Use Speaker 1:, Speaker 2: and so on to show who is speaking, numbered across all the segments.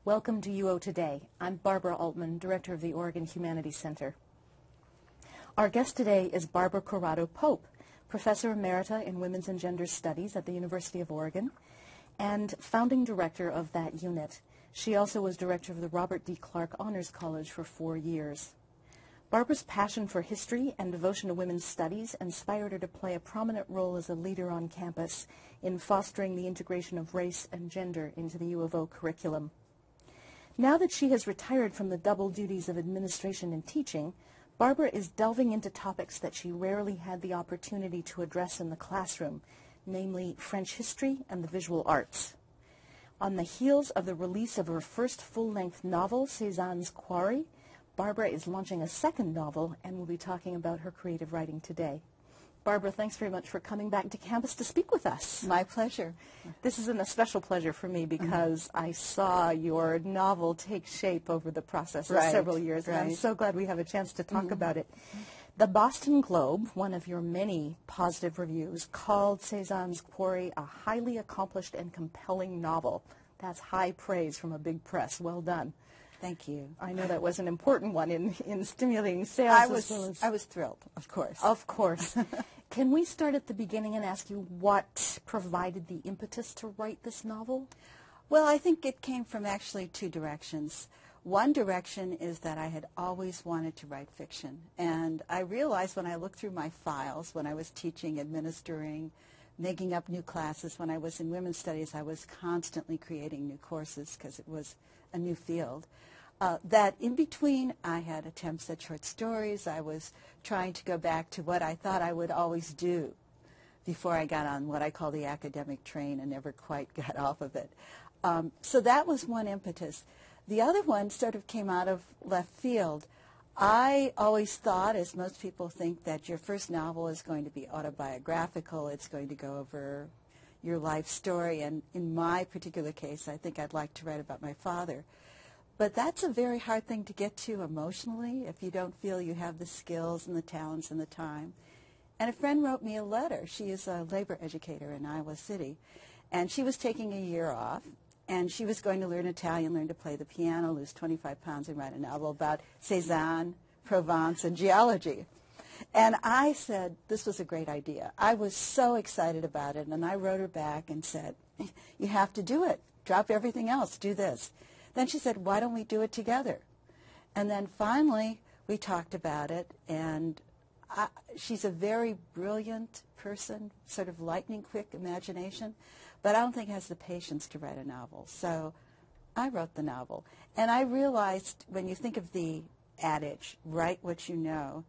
Speaker 1: Welcome to UO Today. I'm Barbara Altman, Director of the Oregon Humanities Center. Our guest today is Barbara Corrado Pope, Professor Emerita in Women's and Gender Studies at the University of Oregon and founding director of that unit. She also was director of the Robert D. Clark Honors College for 4 years. Barbara's passion for history and devotion to women's studies inspired her to play a prominent role as a leader on campus in fostering the integration of race and gender into the U of O curriculum. Now that she has retired from the double duties of administration and teaching, Barbara is delving into topics that she rarely had the opportunity to address in the classroom, namely French history and the visual arts. On the heels of the release of her first full-length novel, Cezanne's Quarry, Barbara is launching a second novel and will be talking about her creative writing today. Barbara, thanks very much for coming back to campus to speak with us.
Speaker 2: My pleasure.
Speaker 1: This is a special pleasure for me because I saw your novel take shape over the process of several years, and I'm so glad we have a chance to talk about it. The Boston Globe, one of your many positive reviews, called Cezanne's Quarry a highly accomplished and compelling novel. That's high praise from a big press. Well done.
Speaker 2: Thank you.
Speaker 1: I know that was an important one in stimulating sales.
Speaker 2: I was thrilled, of course.
Speaker 1: Of course. Can we start at the beginning and ask you what provided the impetus to write this novel?
Speaker 2: Well, I think it came from actually two directions. One direction is that I had always wanted to write fiction. And I realized when I looked through my files, when I was teaching, administering, making up new classes, when I was in women's studies, I was constantly creating new courses because it was a new field. That in between, I had attempts at short stories. I was trying to go back to what I thought I would always do before I got on what I call the academic train and never quite got off of it. So that was one impetus. The other one sort of came out of left field. I always thought, as most people think, that your first novel is going to be autobiographical. It's going to go over your life story. And in my particular case, I think I'd like to write about my father. But that's a very hard thing to get to emotionally if you don't feel you have the skills and the talents and the time. And a friend wrote me a letter. She is a labor educator in Iowa City. And she was taking a year off. And she was going to learn Italian, learn to play the piano, lose 25 pounds, and write a novel about Cezanne, Provence, and geology. And I said this was a great idea. I was so excited about it. And I wrote her back and said, you have to do it. Drop everything else. Do this. Then she said, why don't we do it together? And then finally, we talked about it. And she's a very brilliant person, sort of lightning quick imagination, but I don't think has the patience to write a novel. So I wrote the novel. And I realized when you think of the adage, write what you know,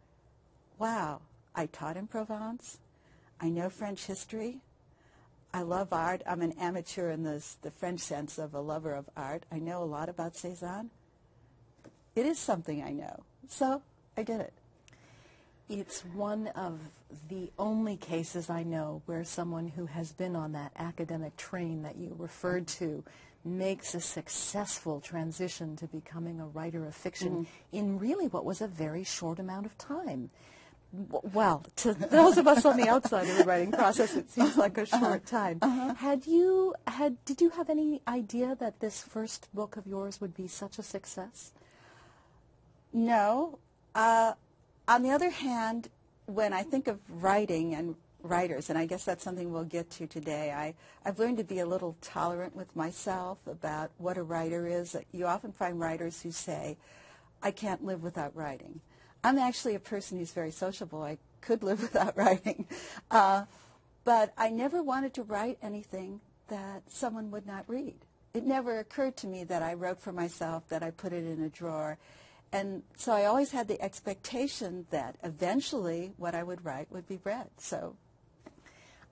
Speaker 2: wow, I taught in Provence. I know French history. I love art. I'm an amateur in the French sense of a lover of art. I know a lot about Cezanne. It is something I know. So I did it.
Speaker 1: It's one of the only cases I know where someone who has been on that academic train that you referred to makes a successful transition to becoming a writer of fiction in really what was a very short amount of time. Well, to those of us on the outside of the writing process, it seems like a short time. Did you have any idea that this first book of yours would be such a success?
Speaker 2: No. On the other hand, when I think of writing and writers, and I guess that's something we'll get to today, I've learned to be a little tolerant with myself about what a writer is. You often find writers who say, I can't live without writing. I'm actually a person who's very sociable. I could live without writing. But I never wanted to write anything that someone would not read. It never occurred to me that I wrote for myself, that I put it in a drawer. And so I always had the expectation that eventually what I would write would be read. So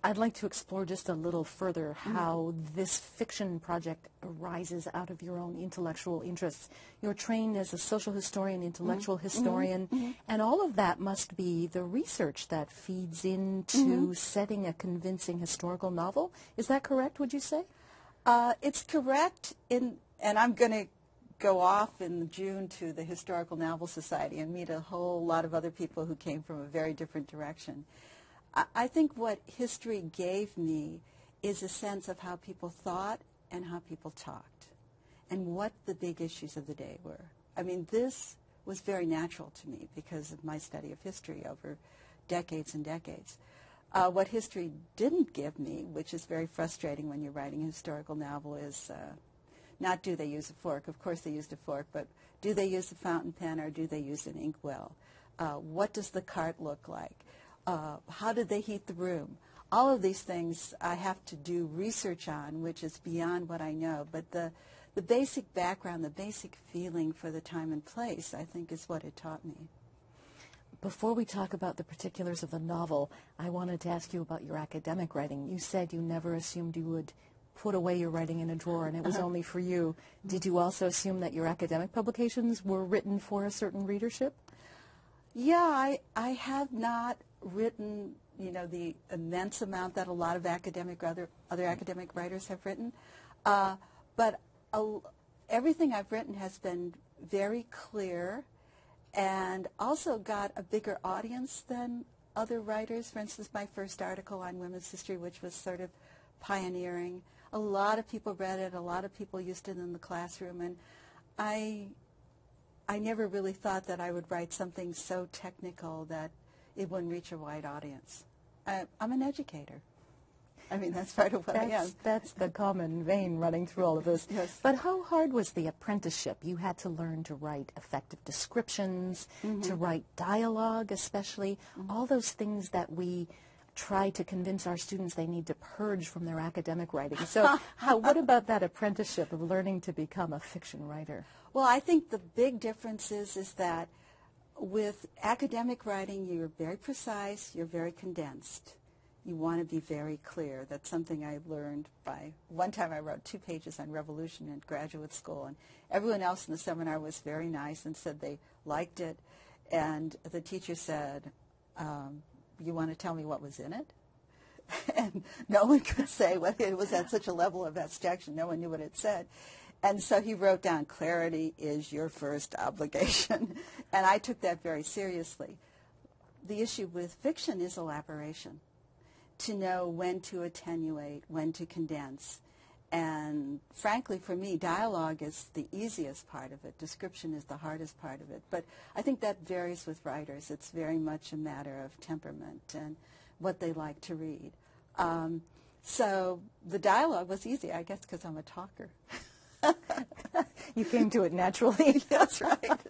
Speaker 1: I'd like to explore just a little further how this fiction project arises out of your own intellectual interests. You're trained as a social historian, intellectual historian, and all of that must be the research that feeds into setting a convincing historical novel. Is that correct, would you say?
Speaker 2: It's correct, and I'm going to go off in June to the Historical Novel Society and meet a whole lot of other people who came from a very different direction. I think what history gave me is a sense of how people thought and how people talked. and what the big issues of the day were. I mean, this was very natural to me because of my study of history over decades and decades. What history didn't give me, which is very frustrating when you're writing a historical novel, is not do they use a fork. Of course they used a fork, but do they use a fountain pen or do they use an inkwell? What does the cart look like? How did they heat the room? All of these things I have to do research on, which is beyond what I know. But the basic background, the basic feeling for the time and place, I think is what it taught me.
Speaker 1: Before we talk about the particulars of the novel, I wanted to ask you about your academic writing. You said you never assumed you would put away your writing in a drawer and it was only for you. Did you also assume that your academic publications were written for a certain readership?
Speaker 2: Yeah, I have not written, the immense amount that a lot of other academic writers have written. But everything I've written has been very clear and also got a bigger audience than other writers. For instance, my first article on women's history, which was sort of pioneering, a lot of people read it, a lot of people used it in the classroom, and I never really thought that I would write something so technical that it wouldn't reach a wide audience. I'm an educator. I mean, that's part of what I am.
Speaker 1: That's the common vein running through all of this.
Speaker 2: Yes.
Speaker 1: But how hard was the apprenticeship? You had to learn to write effective descriptions, to write dialogue especially, all those things that we try to convince our students they need to purge from their academic writing. So what about that apprenticeship of learning to become a fiction writer?
Speaker 2: Well, I think the big difference is that with academic writing, you're very precise, you're very condensed. You want to be very clear. That's something I learned by, one time I wrote 2 pages on revolution in graduate school, and everyone else in the seminar was very nice and said they liked it. And the teacher said, you want to tell me what was in it? And no one could say what it was at such a level of abstraction. No one knew what it said. And so he wrote down, clarity is your first obligation. And I took that very seriously. The issue with fiction is elaboration, to know when to attenuate, when to condense. And frankly, for me, dialogue is the easiest part of it. Description is the hardest part of it. But I think that varies with writers. It's very much a matter of temperament and what they like to read. So the dialogue was easy, I guess, because I'm a talker.
Speaker 1: You came to it naturally.
Speaker 2: That's right.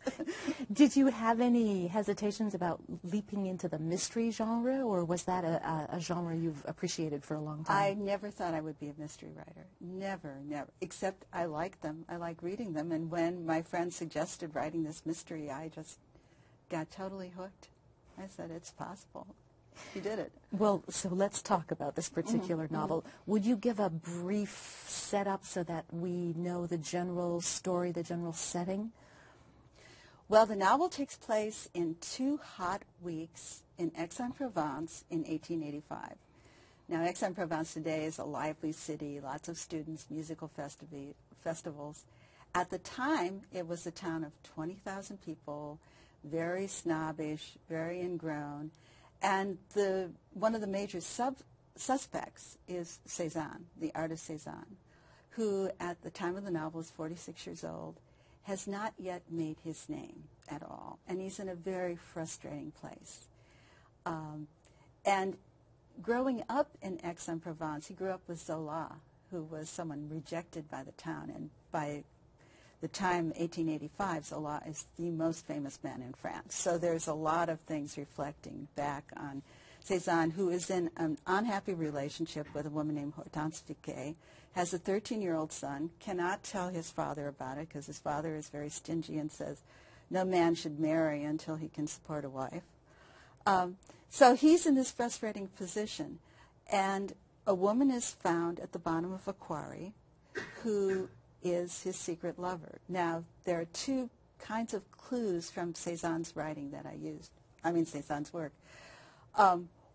Speaker 1: Did you have any hesitations about leaping into the mystery genre, or was that a genre you've appreciated for a long time?
Speaker 2: I never thought I would be a mystery writer. Never. Except I like them. I like reading them. And when my friend suggested writing this mystery, I just got totally hooked. I said, it's possible. He did it.
Speaker 1: Well, so let's talk about this particular novel. Would you give a brief setup so that we know the general story, the general setting?
Speaker 2: Well, the novel takes place in 2 hot weeks in Aix-en-Provence in 1885. Now, Aix-en-Provence today is a lively city, lots of students, musical festivals. At the time, it was a town of 20,000 people, very snobbish, very ingrown. And one of the major suspects is Cezanne, the artist Cezanne, who at the time of the novel is 46 years old, has not yet made his name at all. And he's in a very frustrating place. And growing up in Aix-en-Provence, he grew up with Zola, who was someone rejected by the town. And by the time 1885, Zola is the most famous man in France. So there's a lot of things reflecting back on Cezanne, who is in an unhappy relationship with a woman named Hortense Viquet, has a 13-year-old son, cannot tell his father about it because his father is very stingy and says no man should marry until he can support a wife. So he's in this frustrating position. And a woman is found at the bottom of a quarry who is his secret lover. Now, there are 2 kinds of clues from Cezanne's writing that Cezanne's work.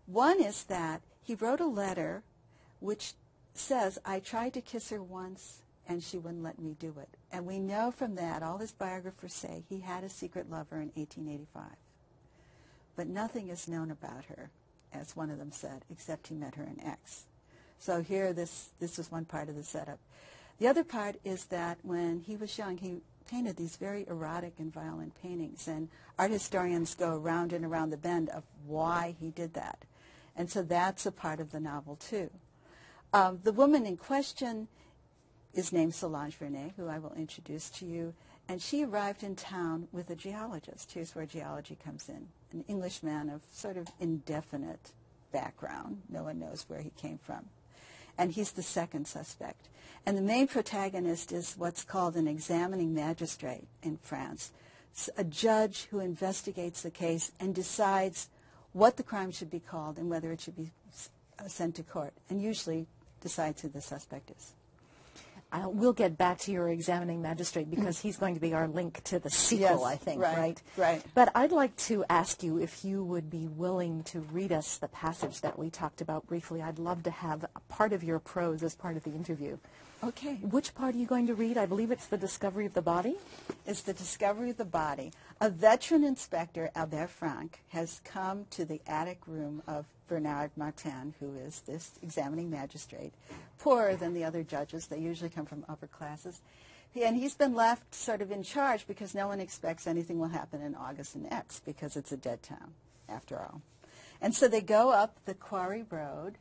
Speaker 2: One is that he wrote a letter which says, I tried to kiss her once and she wouldn't let me do it. And we know from that, all his biographers say, he had a secret lover in 1885. But nothing is known about her, as one of them said, except he met her in X. So here, this was one part of the setup. The other part is that when he was young, he painted these very erotic and violent paintings, and art historians go around and around the bend of why he did that. And so that's a part of the novel, too. The woman in question is named Solange Vernet, who I will introduce to you, and she arrived in town with a geologist. Here's where geology comes in. An Englishman of sort of indefinite background. No one knows where he came from. And he's the second suspect. And the main protagonist is what's called an examining magistrate in France, a judge who investigates the case and decides what the crime should be called and whether it should be sent to court, and usually decides who the suspect is.
Speaker 1: We'll get back to your examining magistrate because he's going to be our link to the sequel,
Speaker 2: Yes,
Speaker 1: I think,
Speaker 2: right? Right.
Speaker 1: But I'd like to ask you if you would be willing to read us the passage that we talked about briefly. I'd love to have a part of your prose as part of the interview.
Speaker 2: Okay.
Speaker 1: Which part are you going to read? I believe it's the discovery of the body.
Speaker 2: It's the discovery of the body. A veteran inspector, Albert Franck, has come to the attic room of Bernard Martin, who is this examining magistrate, poorer than the other judges. They usually come from upper classes. And he's been left sort of in charge because no one expects anything will happen in August and X because it's a dead town, after all. And so they go up the Quarry Road,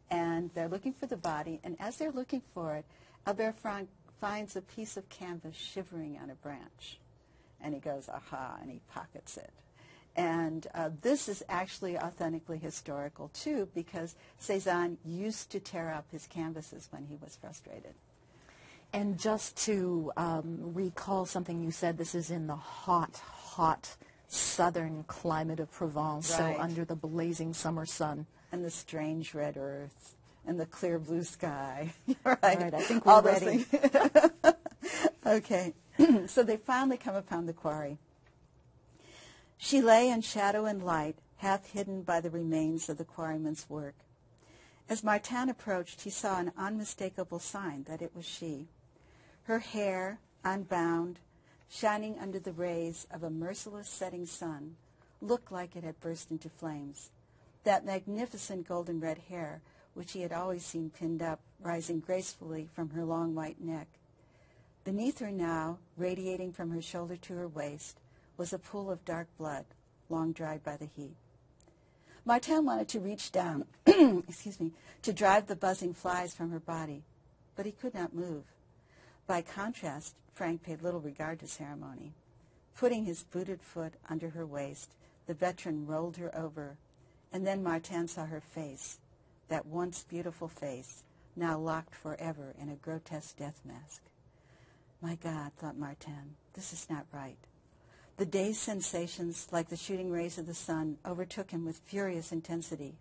Speaker 2: and they're looking for the body. And as they're looking for it, Albert Franck finds a piece of canvas shivering on a branch. And he goes, aha, and he pockets it. And this is actually authentically historical, too, because Cezanne used to tear up his canvases when he was frustrated.
Speaker 1: And just to recall something you said, this is in the hot, hot southern climate of Provence,
Speaker 2: Right.
Speaker 1: so under the blazing summer sun.
Speaker 2: And the strange red earth, and the clear blue sky. Right.
Speaker 1: All right, I think we're ready.
Speaker 2: Okay. So they finally come upon the quarry. She lay in shadow and light, half hidden by the remains of the quarryman's work. As Martin approached, he saw an unmistakable sign that it was she. Her hair, unbound, shining under the rays of a merciless setting sun, looked like it had burst into flames. That magnificent golden red hair, which he had always seen pinned up, rising gracefully from her long white neck. Beneath her now, radiating from her shoulder to her waist, was a pool of dark blood, long dried by the heat. Martin wanted to reach down, to drive the buzzing flies from her body, but he could not move. By contrast, Frank paid little regard to ceremony. Putting his booted foot under her waist, the veteran rolled her over, and then Martin saw her face, that once beautiful face, now locked forever in a grotesque death mask. My God, thought Martin, this is not right. The day's sensations, like the shooting rays of the sun, overtook him with furious intensity.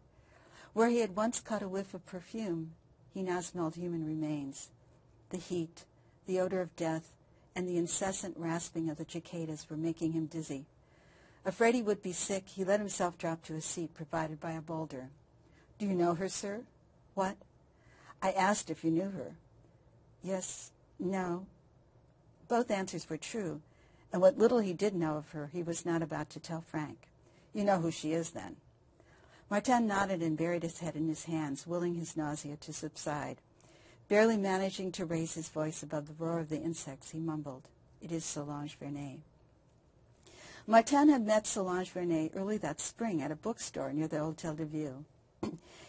Speaker 2: Where he had once caught a whiff of perfume, he now smelled human remains. The heat, the odor of death, and the incessant rasping of the cicadas were making him dizzy. Afraid he would be sick, he let himself drop to a seat provided by a boulder. Do you know her, sir? What? I asked if you knew her. Yes, no. Both answers were true, and what little he did know of her, he was not about to tell Frank. You know who she is, then. Martin nodded and buried his head in his hands, willing his nausea to subside. Barely managing to raise his voice above the roar of the insects, he mumbled, "It is Solange Vernet." Martin had met Solange Vernet early that spring at a bookstore near the Hôtel de Ville.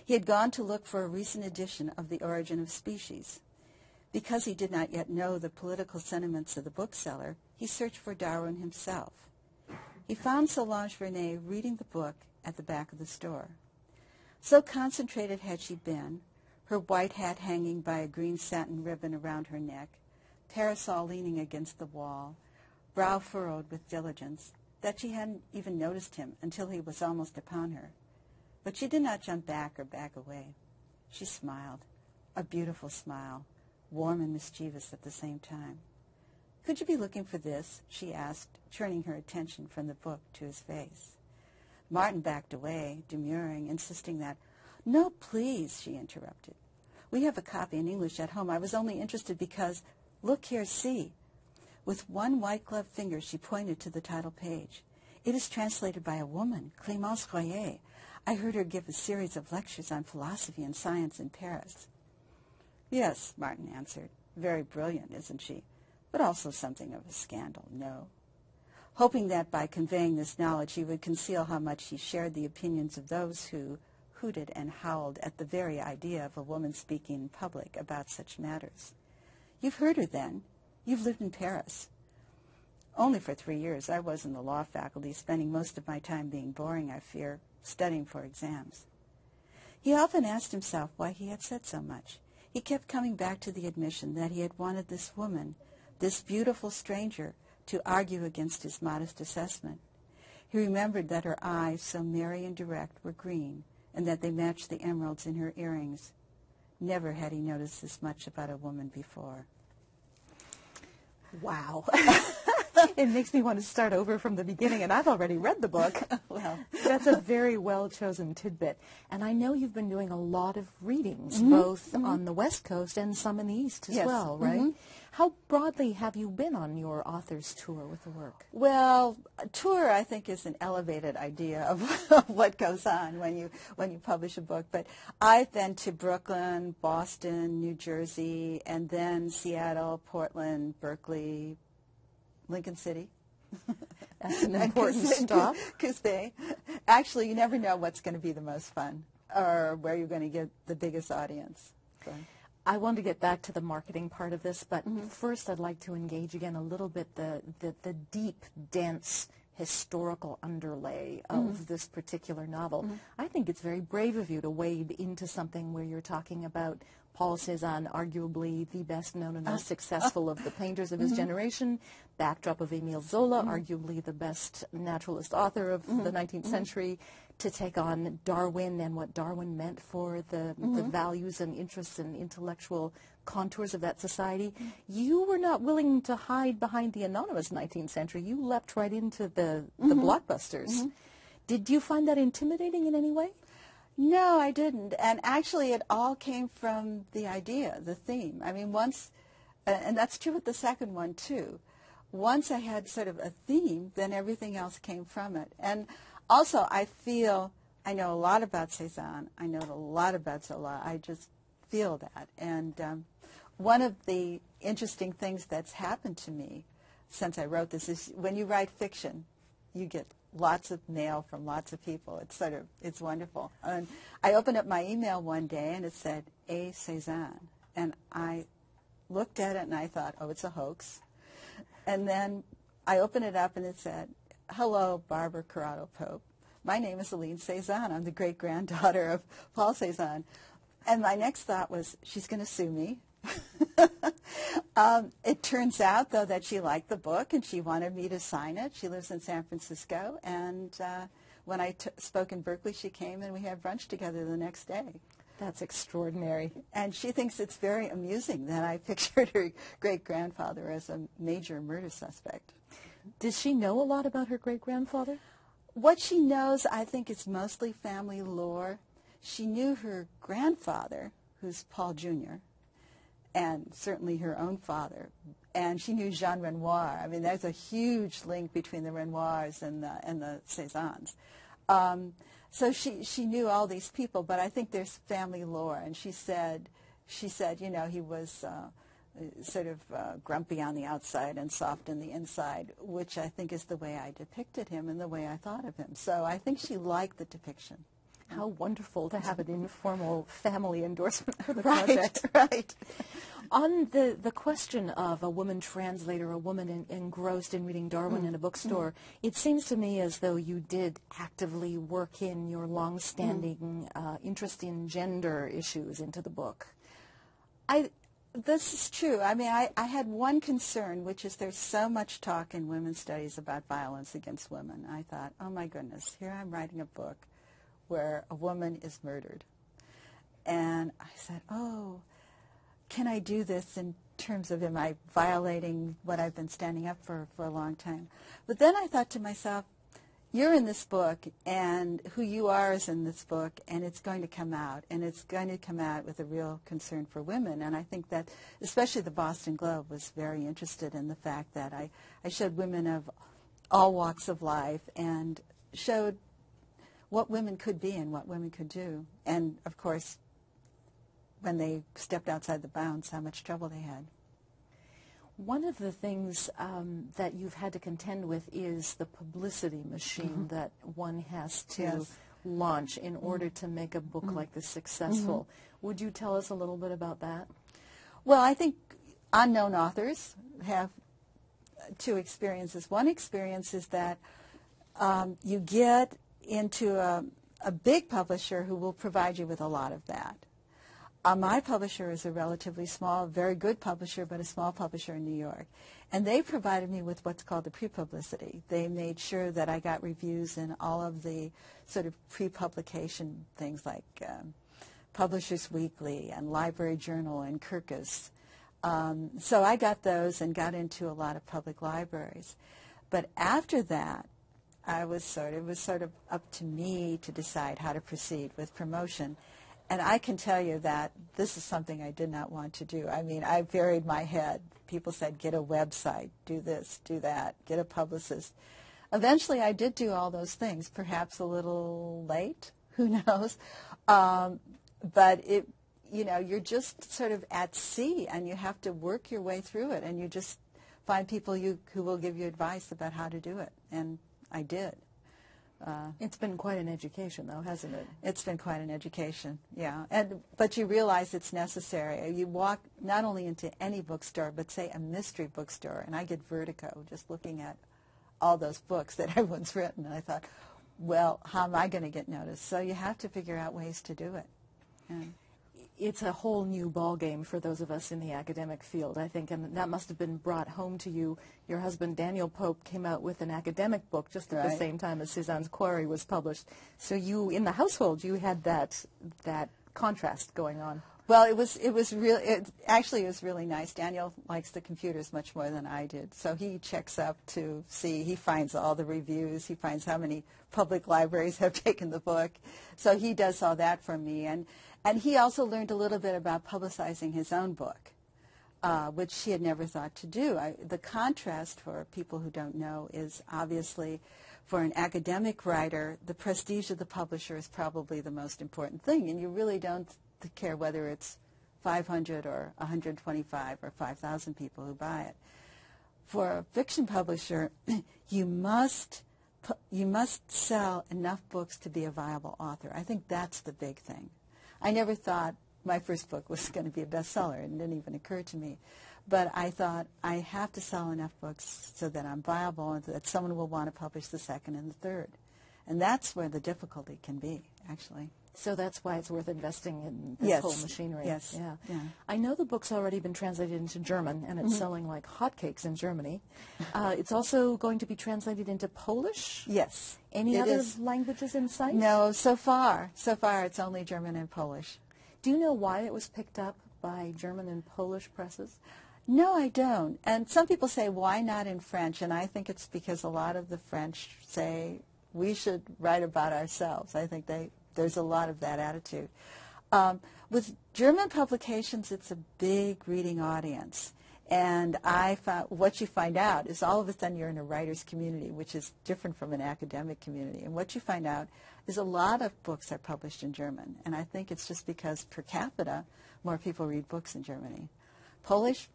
Speaker 2: He had gone to look for a recent edition of The Origin of Species. Because he did not yet know the political sentiments of the bookseller, he searched for Darwin himself. He found Solange Vernet reading the book at the back of the store. So concentrated had she been, her white hat hanging by a green satin ribbon around her neck, parasol leaning against the wall, brow furrowed with diligence, that she hadn't even noticed him until he was almost upon her. But she did not jump back or back away. She smiled, a beautiful smile, warm and mischievous at the same time. "Could you be looking for this?" she asked, turning her attention from the book to his face. Martin backed away, demurring, insisting that, "No, please," she interrupted. "We have a copy in English at home. I was only interested because, look here, see." With one white-gloved finger, she pointed to the title page. "It is translated by a woman, Clémence Royer. I heard her give a series of lectures on philosophy and science in Paris." "Yes," Martin answered. Very brilliant, isn't she? But also something of a scandal, no. Hoping that by conveying this knowledge he would conceal how much he shared the opinions of those who hooted and howled at the very idea of a woman speaking in public about such matters. You've heard her then. You've lived in Paris. Only for 3 years. I was in the law faculty, spending most of my time being boring, I fear, studying for exams. He often asked himself why he had said so much. He kept coming back to the admission that he had wanted this woman, this beautiful stranger, to argue against his modest assessment. He remembered that her eyes, so merry and direct, were green, and that they matched the emeralds in her earrings. Never had he noticed this much about a woman before.
Speaker 1: Wow. It makes me want to start over from the beginning, and I've already read the book.
Speaker 2: Well,
Speaker 1: that's a very well-chosen tidbit. And I know you've been doing a lot of readings, both on the West Coast and some in the East as well, right? How broadly have you been on your author's tour with the work?
Speaker 2: Well, a tour, I think, is an elevated idea of what goes on when you publish a book. But I've been to Brooklyn, Boston, New Jersey, and then Seattle, Portland, Berkeley, Lincoln City.
Speaker 1: That's an important stop.
Speaker 2: Coos Bay. Actually, you never know what's going to be the most fun or where you're going to get the biggest audience. So.
Speaker 1: I want to get back to the marketing part of this, but first I'd like to engage again a little bit the deep, dense historical underlay of this particular novel. I think it's very brave of you to wade into something where you're talking about Paul Cezanne, arguably the best known and most successful of the painters of his generation, backdrop of Émile Zola, arguably the best naturalist author of the 19th century, to take on Darwin and what Darwin meant for the values and interests and intellectual contours of that society. You were not willing to hide behind the anonymous 19th century. You leapt right into the blockbusters. Did you find that intimidating in any way?
Speaker 2: No, I didn't. And actually, it all came from the idea, the theme. I mean, once, and that's true with the second one, too. Once I had sort of a theme, then everything else came from it. And also, I feel I know a lot about Cezanne. I know a lot about Zola. I just feel that. And one of the interesting things that's happened to me since I wrote this is when you write fiction, you get lots of mail from lots of people. It's wonderful. And I opened up my email one day and it said, A. Cezanne. And I looked at it and I thought, oh, it's a hoax. And then I opened it up and it said, hello, Barbara Corrado Pope. My name is Aline Cezanne. I'm the great-granddaughter of Paul Cezanne. And my next thought was, she's going to sue me. It turns out, though, that she liked the book and she wanted me to sign it. She lives in San Francisco. And when I spoke in Berkeley, she came and we had brunch together the next day.
Speaker 1: That's extraordinary.
Speaker 2: And she thinks it's very amusing that I pictured her great-grandfather as a major murder suspect.
Speaker 1: Does she know a lot about her great-grandfather?
Speaker 2: What she knows, I think, is mostly family lore. She knew her grandfather, who's Paul Jr., and certainly her own father. And she knew Jean Renoir. I mean, there's a huge link between the Renoirs and the Cezannes. So she knew all these people, but I think there's family lore. And she said, you know, he was sort of grumpy on the outside and soft on the inside, which I think is the way I depicted him and the way I thought of him. So I think she liked the depiction.
Speaker 1: How wonderful to have an informal family endorsement for the project.
Speaker 2: Right.
Speaker 1: On the question of a woman translator, a woman engrossed in reading Darwin in a bookstore, it seems to me as though you did actively work in your long-standing interest in gender issues into the book.
Speaker 2: This is true. I mean, I had one concern, which is there's so much talk in women's studies about violence against women. I thought, oh my goodness, here I'm writing a book where a woman is murdered. And I said, oh, can I do this in terms of am I violating what I've been standing up for a long time? But then I thought to myself, you're in this book, and who you are is in this book, and it's going to come out, and it's going to come out with a real concern for women. And I think that especially the Boston Globe was very interested in the fact that I showed women of all walks of life and showed what women could be and what women could do. And, of course, when they stepped outside the bounds, how much trouble they had.
Speaker 1: One of the things that you've had to contend with is the publicity machine that one has to launch in order to make a book like this successful. Would you tell us a little bit about that?
Speaker 2: Well, I think unknown authors have two experiences. One experience is that you get into a big publisher who will provide you with a lot of that. My publisher is a relatively small, very good publisher, but a small publisher in New York. And they provided me with what's called the pre-publicity. They made sure that I got reviews in all of the sort of pre-publication things like Publishers Weekly and Library Journal and Kirkus. So I got those and got into a lot of public libraries. But after that, it was sort of up to me to decide how to proceed with promotion. And I can tell you that this is something I did not want to do. I mean, I buried my head. People said, get a website, do this, do that, get a publicist. Eventually, I did do all those things, perhaps a little late, who knows. But you're just sort of at sea, and you have to work your way through it, and you just find people who will give you advice about how to do it, and I did.
Speaker 1: It's been quite an education, though, hasn't it?
Speaker 2: It's been quite an education, yeah. But you realize it's necessary. You walk not only into any bookstore, but say a mystery bookstore, and I get vertigo just looking at all those books that everyone's written. And I thought, well, how am I going to get noticed? So you have to figure out ways to do it. And
Speaker 1: it's a whole new ballgame for those of us in the academic field, I think, and that must have been brought home to you. Your husband, Daniel Pope, came out with an academic book just at the same time as Cezanne's Quarry was published. So you, in the household, you had that contrast going on.
Speaker 2: Well, it was really nice. Daniel likes the computers much more than I did, so he checks up to see. He finds all the reviews. He finds how many public libraries have taken the book. So he does all that for me, and he also learned a little bit about publicizing his own book, which he had never thought to do. The contrast, for people who don't know, is obviously for an academic writer, the prestige of the publisher is probably the most important thing, and you really don't care whether it's 500 or 125 or 5,000 people who buy it. For a fiction publisher, you must sell enough books to be a viable author. I think that's the big thing. I never thought my first book was going to be a bestseller. It didn't even occur to me. But I thought I have to sell enough books so that I'm viable and that someone will want to publish the second and the third. And that's where the difficulty can be, actually.
Speaker 1: So that's why it's worth investing in this whole machinery.
Speaker 2: Yes.
Speaker 1: Yeah.
Speaker 2: Yeah.
Speaker 1: I know the book's already been translated into German, and it's selling like hotcakes in Germany. It's also going to be translated into Polish?
Speaker 2: Yes.
Speaker 1: Any other languages in sight?
Speaker 2: No, so far it's only German and Polish.
Speaker 1: Do you know why it was picked up by German and Polish presses?
Speaker 2: No, I don't. And some people say, why not in French? And I think it's because a lot of the French say, we should write about ourselves. I think there's a lot of that attitude. With German publications, it's a big reading audience. And I found what you find out is all of a sudden you're in a writer's community, which is different from an academic community. And what you find out is a lot of books are published in German. And I think it's just because per capita, more people read books in Germany. Polish,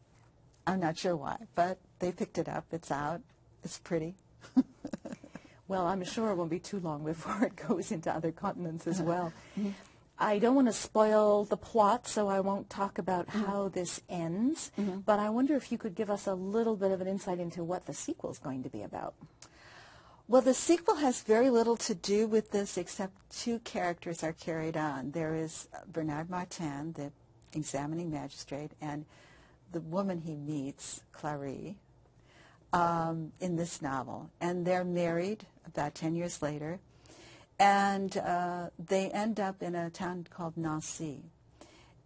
Speaker 2: I'm not sure why, but they picked it up. It's out. It's pretty.
Speaker 1: Well, I'm sure it won't be too long before it goes into other continents as well. I don't want to spoil the plot, so I won't talk about how this ends, but I wonder if you could give us a little bit of an insight into what the sequel is going to be about.
Speaker 2: Well, the sequel has very little to do with this, except two characters are carried on. There is Bernard Martin, the examining magistrate, and the woman he meets, Clary, in this novel. And they're married about 10 years later. And they end up in a town called Nancy.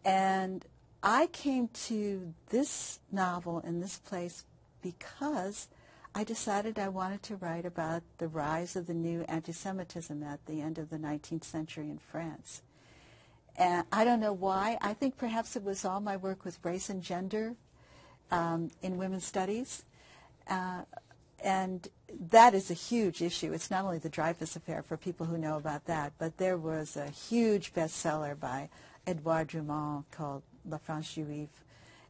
Speaker 2: And I came to this novel in this place because I decided I wanted to write about the rise of the new anti-Semitism at the end of the 19th century in France. And I don't know why. I think perhaps it was all my work with race and gender in women's studies. And that is a huge issue. It's not only the Dreyfus Affair for people who know about that, but there was a huge bestseller by Edouard Drummond called La France Juive.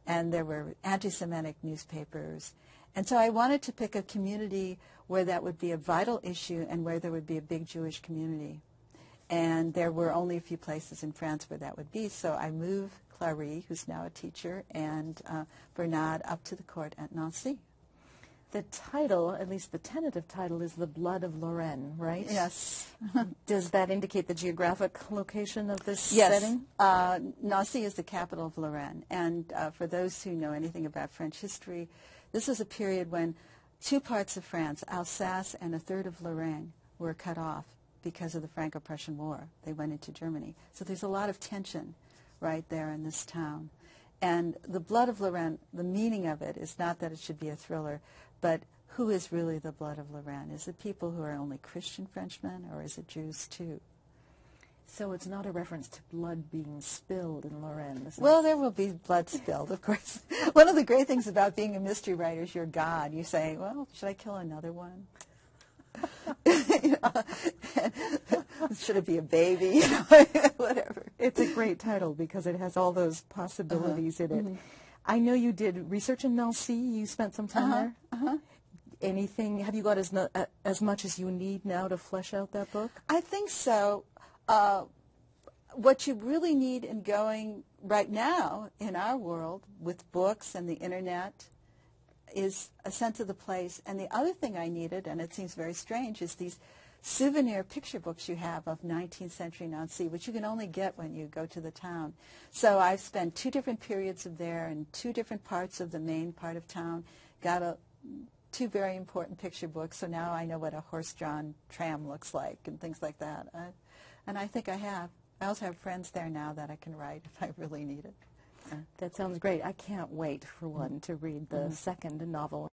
Speaker 2: and there were anti-Semitic newspapers. And so I wanted to pick a community where that would be a vital issue and where there would be a big Jewish community. And there were only a few places in France where that would be, so I moved Clary, who's now a teacher, and Bernard up to the court at Nancy.
Speaker 1: The title, at least the tentative title, is The Blood of Lorraine, right?
Speaker 2: Yes.
Speaker 1: Does that indicate the geographic location of this
Speaker 2: Yes.
Speaker 1: setting?
Speaker 2: Nancy is the capital of Lorraine. And for those who know anything about French history, this is a period when two parts of France, Alsace and a third of Lorraine, were cut off because of the Franco-Prussian War. They went into Germany. So there's a lot of tension right there in this town. And The Blood of Lorraine, the meaning of it is not that it should be a thriller, but who is really the blood of Lorraine? Is it people who are only Christian Frenchmen, or is it Jews too?
Speaker 1: So it's not a reference to blood being spilled in Lorraine.
Speaker 2: Well, there will be blood spilled, of course. One of the great things about being a mystery writer is you're God. You say, well, should I kill another one? Should it be a baby? Whatever.
Speaker 1: It's a great title because it has all those possibilities in it. I know you did research in Nancy. You spent some time there. Anything? Have you got as much as you need now to flesh out that book?
Speaker 2: I think so. What you really need in going right now in our world with books and the internet is a sense of the place. And the other thing I needed, and it seems very strange, is these souvenir picture books you have of 19th century Nancy, which you can only get when you go to the town. So I've spent 2 different periods of there and 2 different parts of the main part of town, got 2 very important picture books, so now I know what a horse-drawn tram looks like and things like that. And I think I have. I also have friends there now that I can write if I really need it.
Speaker 1: That sounds great. I can't wait for one to read the second novel.